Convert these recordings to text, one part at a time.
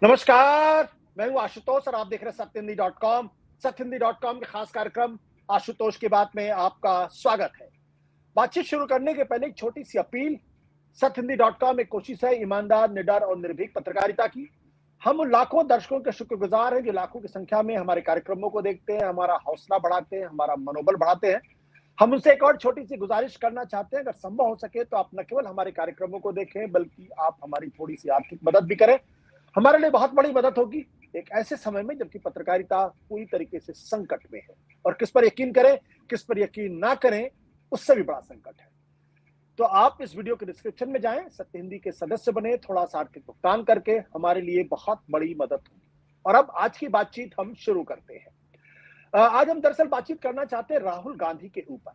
नमस्कार, मैं हूं आशुतोष और आप देख रहे हैं सत्यहिंदी.com। सत्यहिंदी.com के खास कार्यक्रम आशुतोष की बात में आपका स्वागत है। बातचीत शुरू करने के पहले एक छोटी सी अपील। सत्यहिंदी.com एक कोशिश है ईमानदार, निडर और निर्भीक पत्रकारिता की। हम उन लाखों दर्शकों के शुक्रगुजार हैं जो लाखों की संख्या में हमारे कार्यक्रमों को देखते हैं, हमारा हौसला बढ़ाते हैं, हमारा मनोबल बढ़ाते हैं। हम उनसे एक और छोटी सी गुजारिश करना चाहते हैं, अगर संभव हो सके तो आप न केवल हमारे कार्यक्रमों को देखें बल्कि आप हमारी थोड़ी सी आर्थिक मदद भी करें। हमारे लिए बहुत बड़ी मदद होगी एक ऐसे समय में जबकि पत्रकारिता पूरी तरीके से संकट में है। और किस पर यकीन करें, किस पर यकीन ना करें, उससे भी बड़ा संकट है। तो आप इस वीडियो के डिस्क्रिप्शन में जाएं, सत्य हिंदी के सदस्य बने, थोड़ा सा आर्थिक भुगतान करके हमारे लिए बहुत बड़ी मदद होगी। और अब आज की बातचीत हम शुरू करते हैं। आज हम दरअसल बातचीत करना चाहते हैं राहुल गांधी के ऊपर।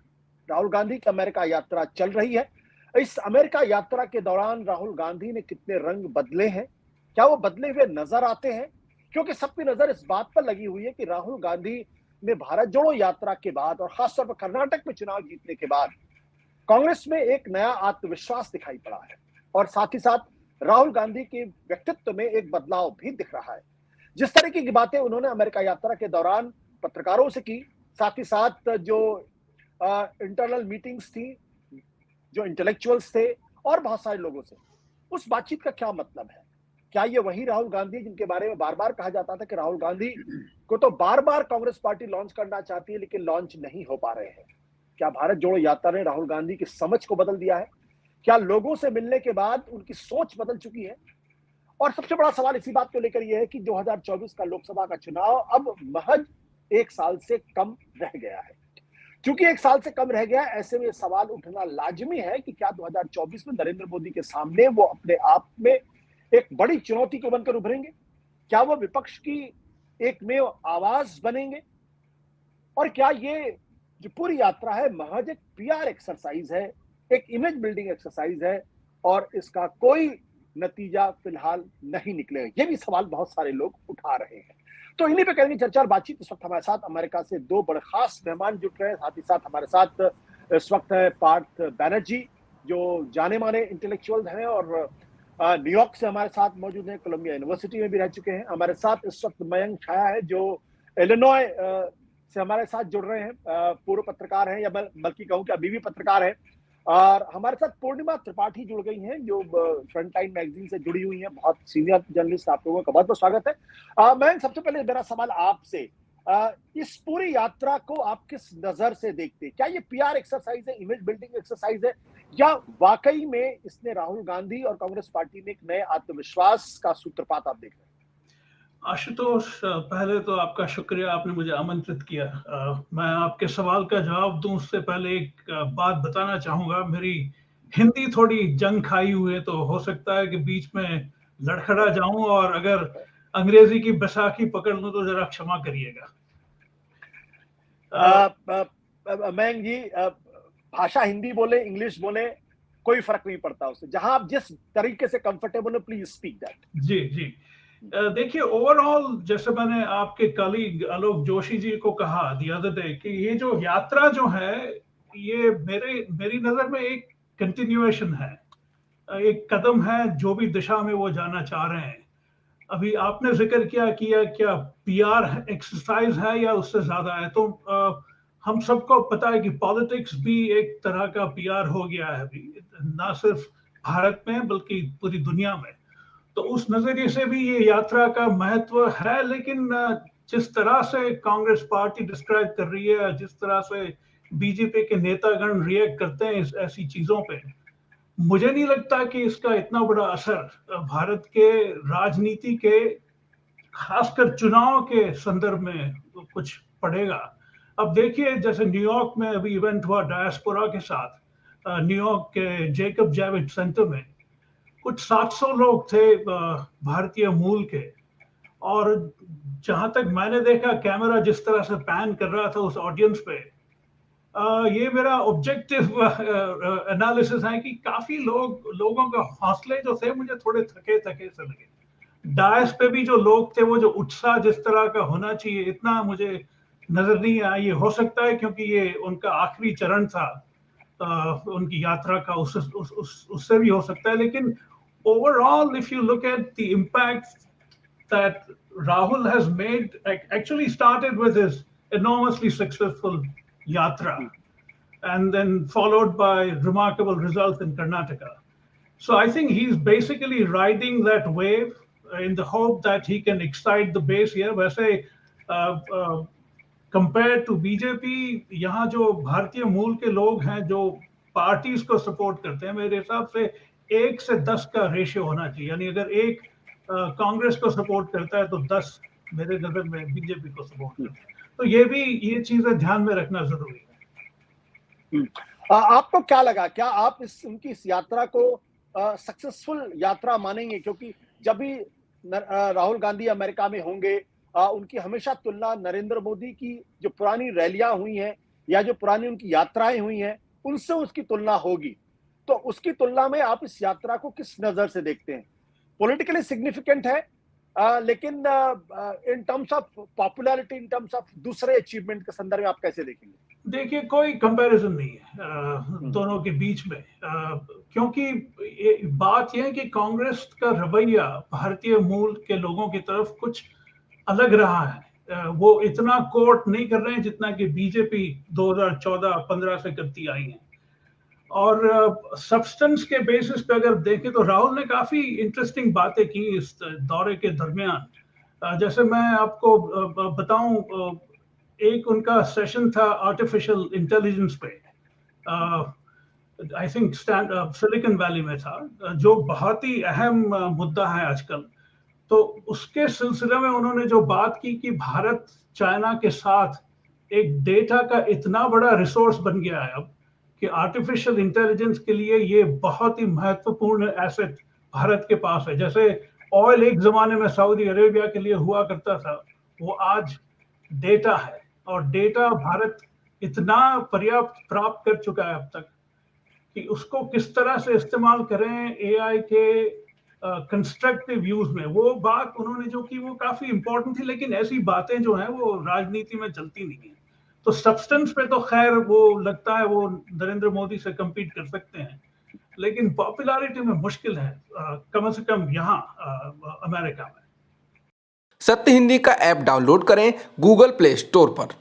राहुल गांधी की अमेरिका यात्रा चल रही है। इस अमेरिका यात्रा के दौरान राहुल गांधी ने कितने रंग बदले हैं, क्या वो बदले हुए नजर आते हैं? क्योंकि सबकी नजर इस बात पर लगी हुई है कि राहुल गांधी ने भारत जोड़ो यात्रा के बाद और खासतौर पर कर्नाटक में चुनाव जीतने के बाद कांग्रेस में एक नया आत्मविश्वास दिखाई पड़ा है। और साथ ही साथ राहुल गांधी के व्यक्तित्व में एक बदलाव भी दिख रहा है। जिस तरीके की बातें उन्होंने अमेरिका यात्रा के दौरान पत्रकारों से की, साथ ही साथ जो इंटरनल मीटिंग्स थी, जो इंटेलेक्चुअल्स थे और बहुत सारे लोगों से, उस बातचीत का क्या मतलब है? क्या ये वही राहुल गांधी जिनके बारे में बार बार कहा जाता था कि राहुल गांधी को तो बार बार कांग्रेस पार्टी लॉन्च करना चाहती है लेकिन लॉन्च नहीं हो पा रहे हैं? क्या भारत जोड़ो यात्रा ने राहुल गांधी की समझ को बदल दिया है? क्या लोगों से मिलने के बाद उनकी सोच बदल चुकी है? और सबसे बड़ा सवाल इसी बात को लेकर यह है कि 2024 का लोकसभा का चुनाव अब महज एक साल से कम रह गया है। क्योंकि एक साल से कम रह गया, ऐसे में सवाल उठना लाजमी है कि क्या 2024 में नरेंद्र मोदी के सामने वो अपने आप में एक बड़ी चुनौती को बनकर उभरेंगे? क्या वो विपक्ष की एकमेव आवाज बनेंगे? और क्या ये जो पूरी यात्रा है महज एक पीआर एक्सरसाइज है, एक इमेज बिल्डिंग एक्सरसाइज है और इसका कोई नतीजा फिलहाल नहीं निकलेगा? ये भी सवाल बहुत सारे लोग उठा रहे हैं। तो इन्हीं पे करेंगे चर्चा और बातचीत। इस वक्त हमारे साथ अमेरिका से दो बड़े खास मेहमान जुट रहे हैं। साथ ही साथ हमारे साथ इस वक्त है पार्थ बैनर्जी, जो जाने माने इंटेलेक्चुअल हैं और न्यूयॉर्क से हमारे साथ मौजूद हैं, कोलंबिया यूनिवर्सिटी में भी रह चुके हैं। हमारे साथ इस वक्त मयंक छाया है, जो इलिनॉय से हमारे साथ जुड़ रहे हैं, पूर्व पत्रकार हैं या बल्कि कहूं कि अभी भी पत्रकार हैं। और हमारे साथ पूर्णिमा त्रिपाठी जुड़ गई हैं, जो फ्रंटलाइन मैगजीन से जुड़ी हुई हैं, बहुत सीनियर जर्नलिस्ट। आप लोगों का बहुत बहुत स्वागत है। मैं सबसे पहले मेरा सवाल आपसे, इस पूरी यात्रा को आप किस नजर से देखते हैं? क्या ये पीआर एक्सरसाइज है, इमेज बिल्डिंग एक्सरसाइज है, या वाकई में इसने राहुल गांधी और कांग्रेस पार्टी में एक नए आत्मविश्वास का सूत्रपात आप देख रहे हैं? आशुतोष, पहले तो आपका शुक्रिया, आपने मुझे आमंत्रित किया। मैं आपके सवाल का जवाब दूं उससे पहले एक बात बताना चाहूंगा। मेरी हिंदी थोड़ी जंग खाई हुई है, तो हो सकता है कि बीच में लड़खड़ा जाऊं, और अगर अंग्रेजी की बैसाखी पकड़ लूं तो जरा क्षमा करिएगा। मयंक जी, भाषा हिंदी बोले, इंग्लिश बोले, कोई फर्क नहीं पड़ता उससे। जहां आप जिस तरीके से कंफर्टेबल हो, प्लीज स्पीक दैट। जी जी। देखिए, ओवरऑल जैसे मैंने आपके कलीग आलोक जोशी जी को कहा दी अदर डे कि ये जो यात्रा जो है, ये मेरी नजर में एक कंटिन्यूएशन है, एक कदम है जो भी दिशा में वो जाना चाह रहे हैं। अभी आपने जिक्र किया क्या पीआर एक्सरसाइज है या उससे ज्यादा है, तो हम सबको पता है कि पॉलिटिक्स भी एक तरह का पीआर हो गया है अभी, ना सिर्फ भारत में बल्कि पूरी दुनिया में। तो उस नजरिए से भी ये यात्रा का महत्व है, लेकिन जिस तरह से कांग्रेस पार्टी डिस्क्राइब कर रही है, जिस तरह से बीजेपी के नेतागण रिएक्ट करते हैं ऐसी चीजों पे, मुझे नहीं लगता कि इसका इतना बड़ा असर भारत के राजनीति के, खासकर चुनाव के संदर्भ में कुछ पड़ेगा। अब देखिए, जैसे न्यूयॉर्क में अभी इवेंट हुआ डायस्पोरा के साथ, न्यूयॉर्क के जेकब जैविड सेंटर में कुछ 700 लोग थे भारतीय मूल के। और जहां तक मैंने देखा, कैमरा जिस तरह से पैन कर रहा था उस ऑडियंस पे, ये मेरा ऑब्जेक्टिव एनालिसिस है कि काफी लोगों के हौसले जो थे मुझे थोड़े थके थके से लगे। डायस पे भी जो लोग थे, वो जो उत्साह जिस तरह का होना चाहिए, इतना मुझे नजर नहीं आया। ये हो सकता है क्योंकि ये उनका आखिरी चरण था उनकी यात्रा का, उससे भी हो सकता है। लेकिन overall, if you look at the impact, that Rahul has made, actually started with his enormously successful Yatra and then followed by remarkable results in Karnataka. So I think he's basically riding that wave in the hope that he can excite the base here. वैसे compared to BJP, यहाँ जो भारतीय मूल के लोग हैं जो parties को सपोर्ट करते हैं, मेरे हिसाब से 1 से 10 का रेशियो होना चाहिए. यानी अगर एक कांग्रेस को सपोर्ट करता है तो 10 मेरे नजर में बीजेपी को सपोर्ट करता है. तो ये चीजें ध्यान में रखना जरूरी है. आपको क्या लगा, क्या आप उनकी इस यात्रा को सक्सेसफुल यात्रा मानेंगे? क्योंकि जब भी राहुल गांधी अमेरिका में होंगे, उनकी हमेशा तुलना नरेंद्र मोदी की जो पुरानी रैलियां हुई हैं या जो पुरानी उनकी यात्राएं हुई हैं उनसे उसकी तुलना होगी. तो उसकी तुलना में आप इस यात्रा को किस नजर से देखते हैं? पॉलिटिकली सिग्निफिकेंट है, लेकिन in terms of popularity, in terms of दूसरे अचीवमेंट के संदर्भ में आप कैसे देखेंगे? देखिए, कोई कंपैरिजन नहीं है दोनों के बीच में, क्योंकि बात यह है कि कांग्रेस का रवैया भारतीय मूल के लोगों की तरफ कुछ अलग रहा है. वो इतना कोर्ट नहीं कर रहे हैं जितना कि बीजेपी 2014-15 से करती आई है. और सब्सटेंस के बेसिस पे अगर देखें तो राहुल ने काफी इंटरेस्टिंग बातें की इस दौरे के दरमियान. जैसे मैं आपको बताऊं, एक उनका सेशन था आर्टिफिशियल इंटेलिजेंस पे, आई थिंक सिलिकॉन वैली में था, जो बहुत ही अहम मुद्दा है आजकल. तो उसके सिलसिले में उन्होंने जो बात की कि भारत चाइना के साथ एक डेटा का इतना बड़ा रिसोर्स बन गया है अब कि आर्टिफिशियल इंटेलिजेंस के लिए ये बहुत ही महत्वपूर्ण एसेट भारत के पास है. जैसे ऑयल एक जमाने में सऊदी अरेबिया के लिए हुआ करता था, वो आज डेटा है. और डेटा भारत इतना पर्याप्त प्राप्त कर चुका है अब तक कि उसको किस तरह से इस्तेमाल करें एआई के कंस्ट्रक्टिव यूज में, वो बात उन्होंने जो की वो काफी इंपॉर्टेंट थी. लेकिन ऐसी बातें जो हैं वो राजनीति में चलती नहीं है. तो सब्सटेंस पे तो खैर वो लगता है वो नरेंद्र मोदी से compete कर सकते हैं, लेकिन पॉपुलैरिटी में मुश्किल है, कम से कम यहाँ अमेरिका में. सत्य हिंदी का ऐप डाउनलोड करें गूगल प्ले स्टोर पर.